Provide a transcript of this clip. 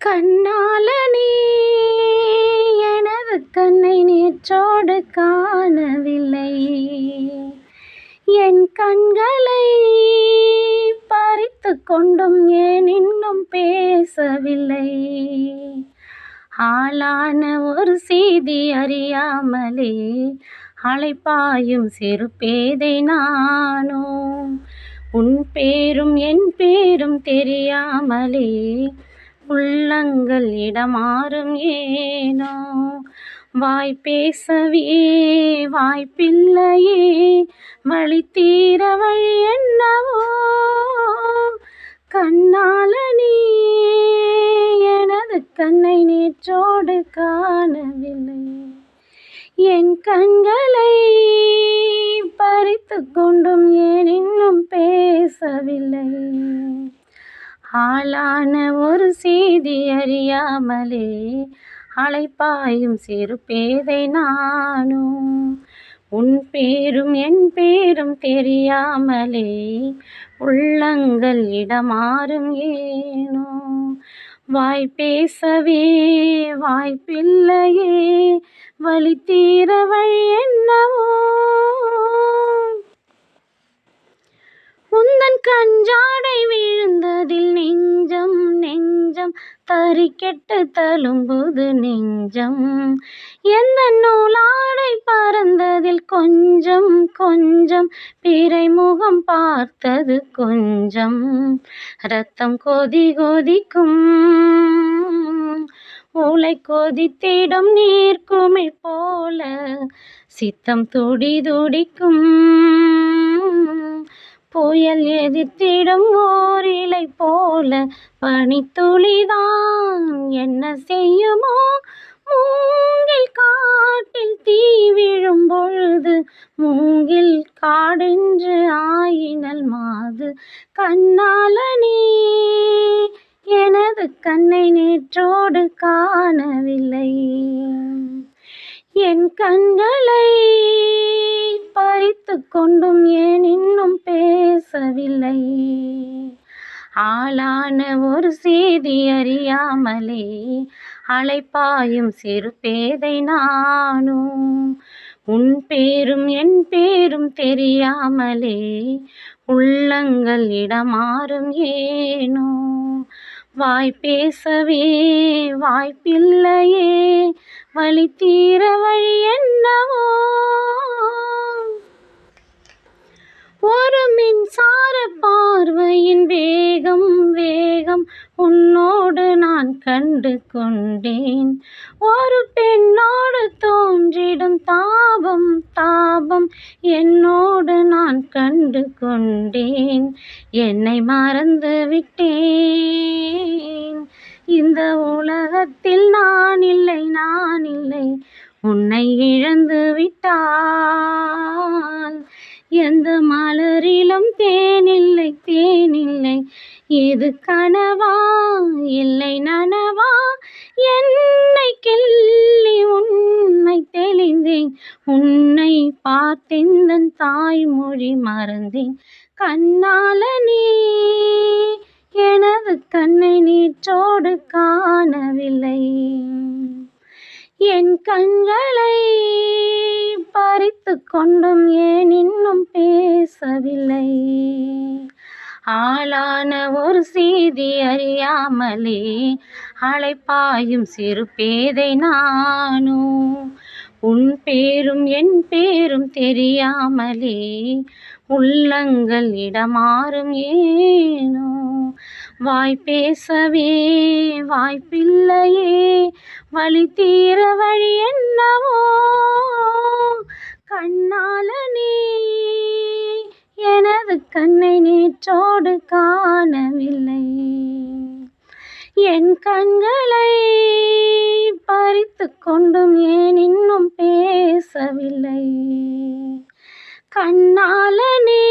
கண்ணாலனே எனது கண்ணை நேற்றோடு காணவில்லை. என் கண்களை பறித்து கொண்டும் ஏன் இன்னும் பேசவில்லை. ஆளான ஒரு செய்தி அறியாமலே அலைப்பாயும் சிறு பேதை நானோ. உன் பேரும் என் பேரும் தெரியாமலே உள்ளங்கள் இடமாறும் ஏனோ. வாய் பேசவே வாய்ப்பில்லையே வழி தீர வழி என்னவோ. கண்ணாலனே எனது கண்ணை நேற்றோடு காணவில்லை. என் கண்களை பறித்து கொண்டும் ஏன் இன்னும் பேசவில்லை. ஆளான ஒரு செய்தி அறியாமலே அலைப்பாயும் சிறு பேதை நானோ. உன் பேரும் என் பேரும் தெரியாமலே உள்ளங்கள் இடமாறும் ஏனோ. வாய் பேசவே வாய்ப்பில்லையே வழி தீர வழி என்னவோ. உந்தன் கஞ்சாடை விழுந்ததில் நெஞ்சம் நெஞ்சம் தறிக்கெட்டு தழும்புது நெஞ்சம். எந்த நூலாடை பறந்ததில் கொஞ்சம் கொஞ்சம் பிறை முகம் பார்த்தது கொஞ்சம். இரத்தம் கொதி கொதிக்கும் ஊளை கொதித்திடும் நீர்க்குமிழ் போல சித்தம் துடி துடிக்கும். புயல் எதிர்த்திடும் ஓர் இலை போல பனித்துளிதான் என்ன செய்யுமோ. மூங்கில் காட்டில் தீ விழும் பொழுது மூங்கில் காடென்று ஆயினல் மாது. கண்ணாலனே எனது கண்ணை நேற்றோடு காணவில்லை. என் கண்களை பறித்து கொண்டும் ஏன் இன்னும் பேசவில்லை. ஆளான ஒரு செய்தி அறியாமலே அலைப்பாயும் சிறு பேதை நானோ. உன் பேரும் என் பேரும் தெரியாமலே உள்ளங்கள் இடமாறும் ஏனோ. வாய் பேசவே வாய்ப்பில்லையே வழி தீர வழி என்னவோ. ஒரு மின்சார பார்வையின் வேகம் வேகம் உன்னோடு நான் கண்டு கொண்டேன். ஒரு பெண்ணோடு தோன்றிடும் தாபம் தாபம் என்னோடு நான் கண்டு கொண்டேன். என்னை மறந்து விட்டேன். இந்த உலகத்தில் நான் இல்லை நான் இல்லை. உன்னை இழந்து விட்டால் எந்த மலரிலும் தேனில்லை தேனில்லை. இது கனவா இல்லை நனவா. என்னை கிள்ளி உன்னை தெளிந்தேன். உன்னை பார்த்தெந்தன் தாய்மொழி மறந்தேன். கண்ணாலனே எனது கண்ணை நேற்றோடு காணவில்லை. என் கண்களை பறித்து கொண்டும் ஏன் இன்னும் பேசவில்லை. ஆளான ஒரு செய்தி அறியாமலே அலைப்பாயும் சிறு பேதை நானோ. உன் பேரும் என் பேரும் தெரியாமலே உள்ளங்கள் இடமாறும் ஏனோ. வாய் பேசவே வாய்ப்பில்லையே வழி தீர வழி என்னவோ. கண்ணாலனே எனது கண்ணை நேற்றோடு காணவில்லை. என் கண்களை பறித்து கொண்டும் ஏன் இன்னும் பேசவில்லை. கண்ணாலனே